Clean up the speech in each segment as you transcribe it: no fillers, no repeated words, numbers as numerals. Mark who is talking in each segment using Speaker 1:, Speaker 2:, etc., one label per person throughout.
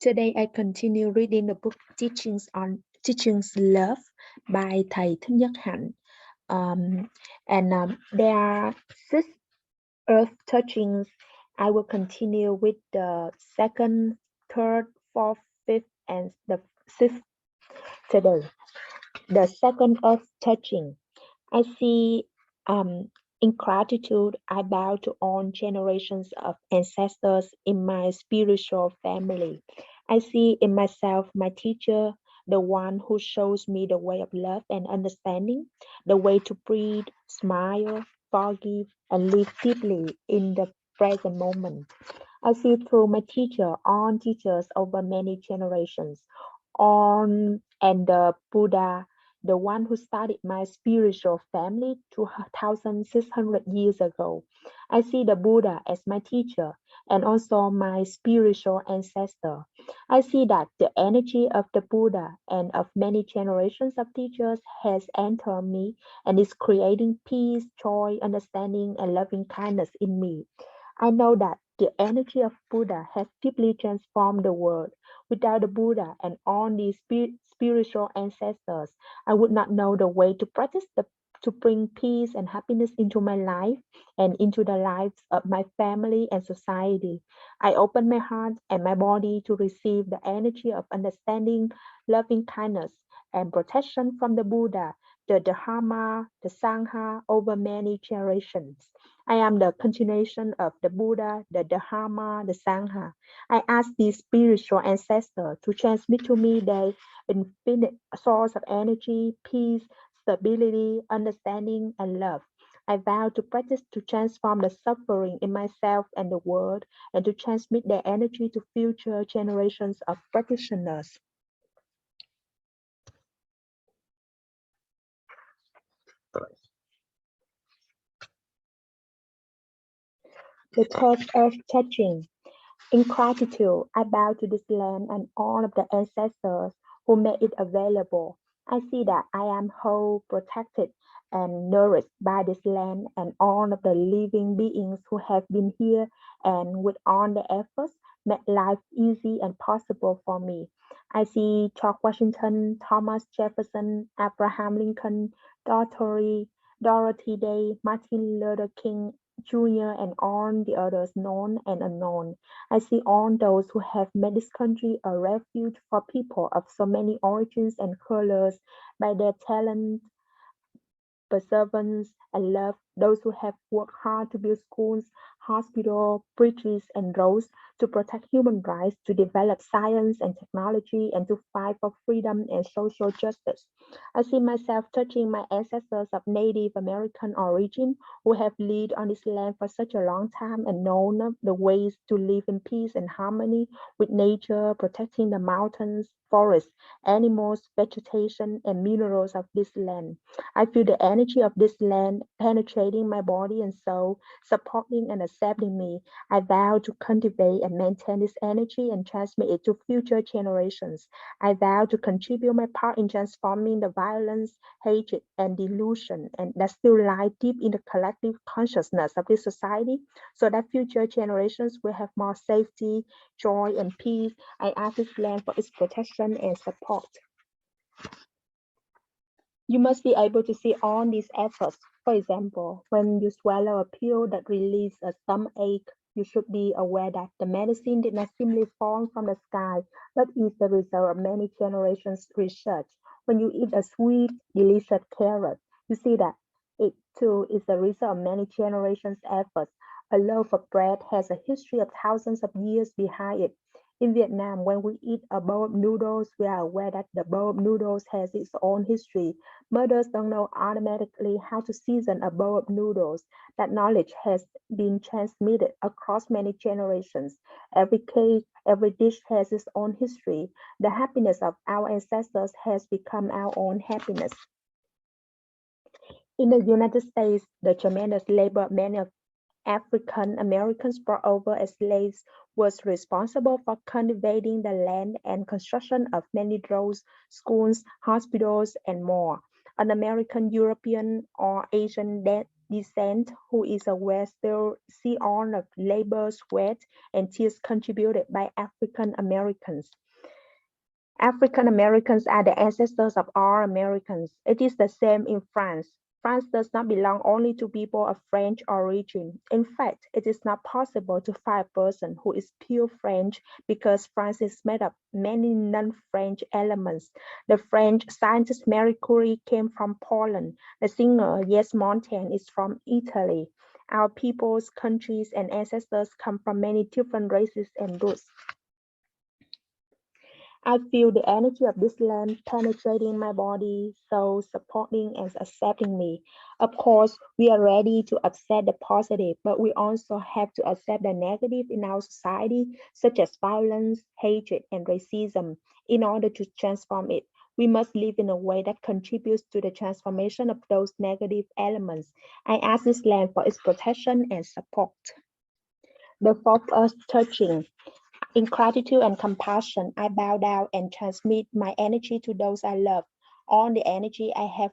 Speaker 1: Today I continue reading the book Teachings Love by Thầy Thích Nhất Hạnh. There are 6 earth touchings. I will continue with the second, third, fourth, fifth, and the sixth today. The second earth touching. I see in gratitude, I bow to all generations of ancestors in my spiritual family. I see in myself my teacher, the one who shows me the way of love and understanding, the way to breathe, smile, forgive, and live deeply in the present moment. I see through my teacher on teachers over many generations, on and the Buddha, the one who started my spiritual family 2,600 years ago. I see the Buddha as my teacher and also my spiritual ancestor. I see that the energy of the Buddha and of many generations of teachers has entered me and is creating peace, joy, understanding, and loving kindness in me. I know that the energy of Buddha has deeply transformed the world. Without the Buddha and all these spiritual ancestors, I would not know the way to to bring peace and happiness into my life and into the lives of my family and society. I open my heart and my body to receive the energy of understanding, loving kindness, and protection from the Buddha, the Dharma, the Sangha over many generations. I am the continuation of the Buddha, the Dharma, the Sangha. I ask these spiritual ancestors to transmit to me their infinite source of energy, peace, stability, understanding, and love. I vow to practice to transform the suffering in myself and the world and to transmit their energy to future generations of practitioners. The third earth touching. In gratitude, I bow to this land and all of the ancestors who made it available. I see that I am whole, protected, and nourished by this land and all of the living beings who have been here and with all the efforts made life easy and possible for me. I see George Washington, Thomas Jefferson, Abraham Lincoln, Dorothy Day, Martin Luther King, Jr., and all the others known and unknown. I see all those who have made this country a refuge for people of so many origins and colors by their talent, perseverance, and love. Those who have worked hard to build schools, hospitals, bridges, and roads to protect human rights, to develop science and technology, and to fight for freedom and social justice. I see myself touching my ancestors of Native American origin who have lived on this land for such a long time and known the ways to live in peace and harmony with nature, protecting the mountains, forests, animals, vegetation, and minerals of this land. I feel the energy of this land penetrating my body and soul, supporting and accepting me. I vow to cultivate and maintain this energy and transmit it to future generations. I vow to contribute my part in transforming the violence, hatred, and delusion and that still lie deep in the collective consciousness of this society so that future generations will have more safety, joy, and peace. I ask this land for its protection and support. You must be able to see all these efforts. For example, when you swallow a pill that relieves a stomachache, you should be aware that the medicine did not simply fall from the sky, but is the result of many generations' research. When you eat a sweet, delicious carrot, you see that it too is the result of many generations' efforts. A loaf of bread has a history of thousands of years behind it. In Vietnam, when we eat a bowl of noodles, we are aware that the bowl of noodles has its own history. Mothers don't know automatically how to season a bowl of noodles. That knowledge has been transmitted across many generations. Every cake, every dish has its own history. The happiness of our ancestors has become our own happiness. In the United States, the tremendous labor of many of African Americans brought over as slaves was responsible for cultivating the land and construction of many roads, schools, hospitals, and more. An American, European, or Asian descent, who is aware still see all of labor, sweat, and tears contributed by African Americans. African Americans are the ancestors of all Americans. It is the same in France. France does not belong only to people of French origin. In fact, it is not possible to find a person who is pure French because France is made of many non-French elements. The French scientist Marie Curie came from Poland. The singer Yes Montaigne is from Italy. Our peoples, countries, and ancestors come from many different races and roots. I feel the energy of this land penetrating my body, so supporting and accepting me. Of course, we are ready to accept the positive, but we also have to accept the negative in our society, such as violence, hatred, and racism. In order to transform it, we must live in a way that contributes to the transformation of those negative elements. I ask this land for its protection and support. The fourth earth touching. In gratitude and compassion, I bow down and transmit my energy to those I love. All the energy I have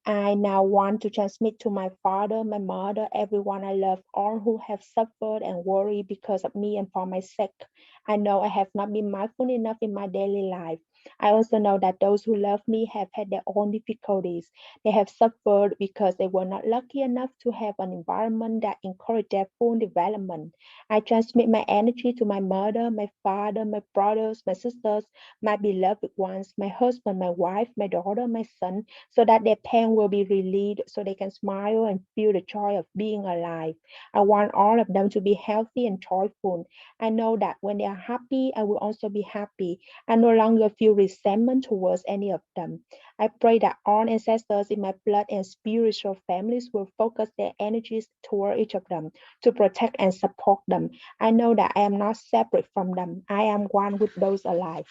Speaker 1: I now want to transmit to my father, my mother, everyone I love, all who have suffered and worried because of me and for my sake. I know I have not been mindful enough in my daily life. I also know that those who love me have had their own difficulties. They have suffered because they were not lucky enough to have an environment that encouraged their full development. I transmit my energy to my mother, my father, my brothers, my sisters, my beloved ones, my husband, my wife, my daughter, my son, so that their pain will be relieved, so they can smile and feel the joy of being alive. I want all of them to be healthy and joyful. I know that when they are happy, I will also be happy. I no longer feel resentment towards any of them. I pray that all ancestors in my blood and spiritual families will focus their energies toward each of them to protect and support them. I know that I am not separate from them. I am one with those alive.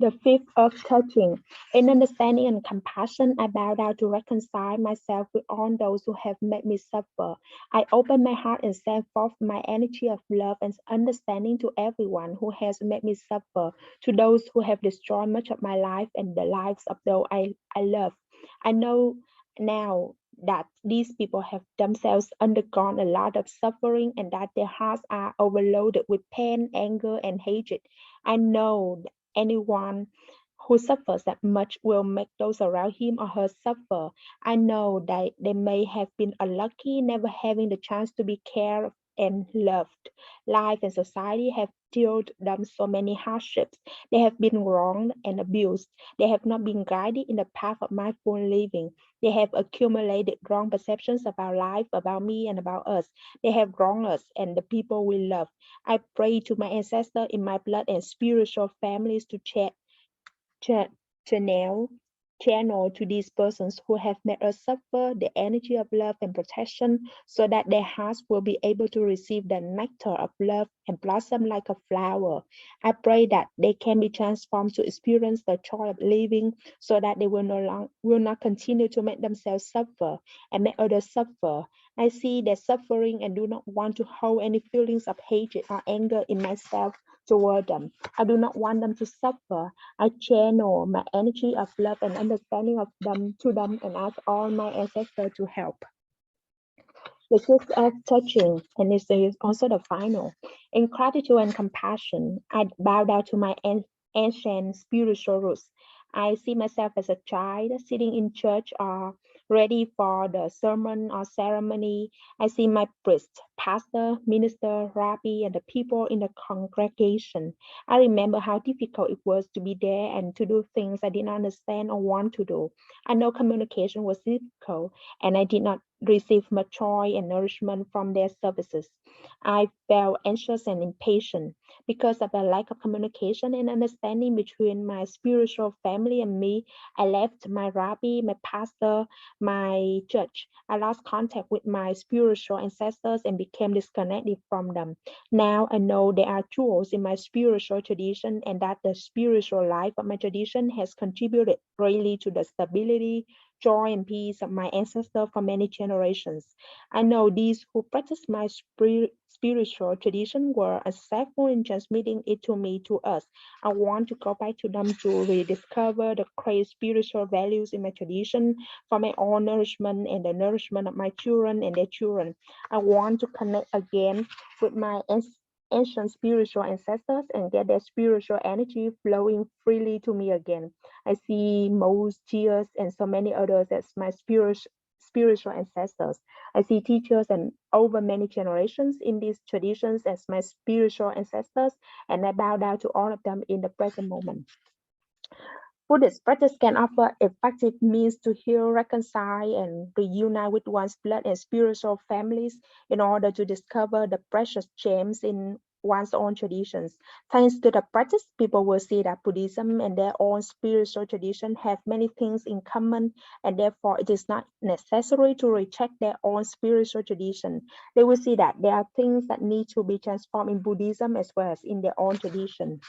Speaker 1: The fifth of touching. In understanding and compassion, I bow down to reconcile myself with all those who have made me suffer. I open my heart and send forth my energy of love and understanding to everyone who has made me suffer, to those who have destroyed much of my life and the lives of those I love. I know now that these people have themselves undergone a lot of suffering and that their hearts are overloaded with pain, anger, and hatred. I know anyone who suffers that much will make those around him or her suffer. I know that they may have been unlucky, never having the chance to be cared and loved. Life and society have dealt them so many hardships. They have been wronged and abused. They have not been guided in the path of mindful living. They have accumulated wrong perceptions about life, about me, and about us. They have wronged us and the people we love. I pray to my ancestors in my blood and spiritual families to cha- channel channel to these persons who have made us suffer the energy of love and protection so that their hearts will be able to receive the nectar of love and blossom like a flower. I pray that they can be transformed to experience the joy of living so that they will not continue to make themselves suffer and make others suffer. I see their suffering and do not want to hold any feelings of hatred or anger in myself toward them. I do not want them to suffer. I channel my energy of love and understanding of them to them and ask all my ancestors to help. The sixth of touching, and this is also the final. In gratitude and compassion, I bow down to my ancient spiritual roots. I see myself as a child sitting in church or ready for the sermon or ceremony. I see my priest, pastor, minister, rabbi, and the people in the congregation. I remember how difficult it was to be there and to do things I did not understand or want to do. I know communication was difficult and I did not receive much joy and nourishment from their services. I felt anxious and impatient because of the lack of communication and understanding between my spiritual family and me. I left my rabbi, my pastor, my church. I lost contact with my spiritual ancestors and became disconnected from them. Now I know there are jewels in my spiritual tradition and that the spiritual life of my tradition has contributed greatly to the stability, joy and peace of my ancestors for many generations. I know these who practice my spiritual tradition were successful in transmitting it to me, to us. I want to go back to them to rediscover the great spiritual values in my tradition for my own nourishment and the nourishment of my children and their children. I want to connect again with my ancient spiritual ancestors and get their spiritual energy flowing freely to me again. I see Moses, Jesus, and so many others as my spiritual ancestors. I see teachers and over many generations in these traditions as my spiritual ancestors, and I bow down to all of them in the present moment. Buddhist practice can offer effective means to heal, reconcile, and reunite with one's blood and spiritual families in order to discover the precious gems in one's own traditions. Thanks to the practice, people will see that Buddhism and their own spiritual tradition have many things in common, and therefore it is not necessary to reject their own spiritual tradition. They will see that there are things that need to be transformed in Buddhism as well as in their own tradition.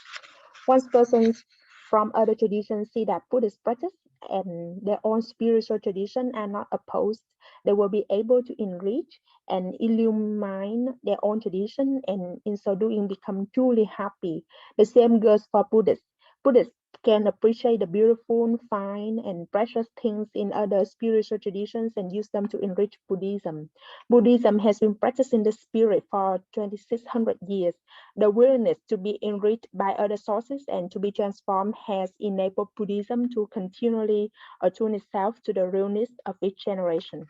Speaker 1: Once persons from other traditions see that Buddhist practice and their own spiritual tradition are not opposed, they will be able to enrich and illumine their own tradition, and in so doing become truly happy. The same goes for Buddhists. Buddhists can appreciate the beautiful, fine, and precious things in other spiritual traditions and use them to enrich Buddhism. Buddhism has been practiced in the spirit for 2600 years. The willingness to be enriched by other sources and to be transformed has enabled Buddhism to continually attune itself to the real needs of each generation.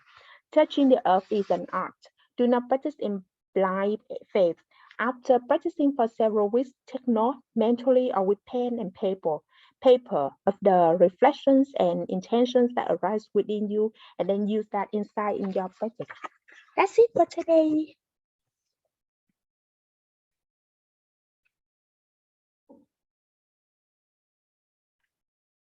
Speaker 1: Touching the earth is an art. Do not practice in blind faith. After practicing for several weeks, take note mentally or with pen and paper of the reflections and intentions that arise within you, and then use that insight in your practice. That's it for today.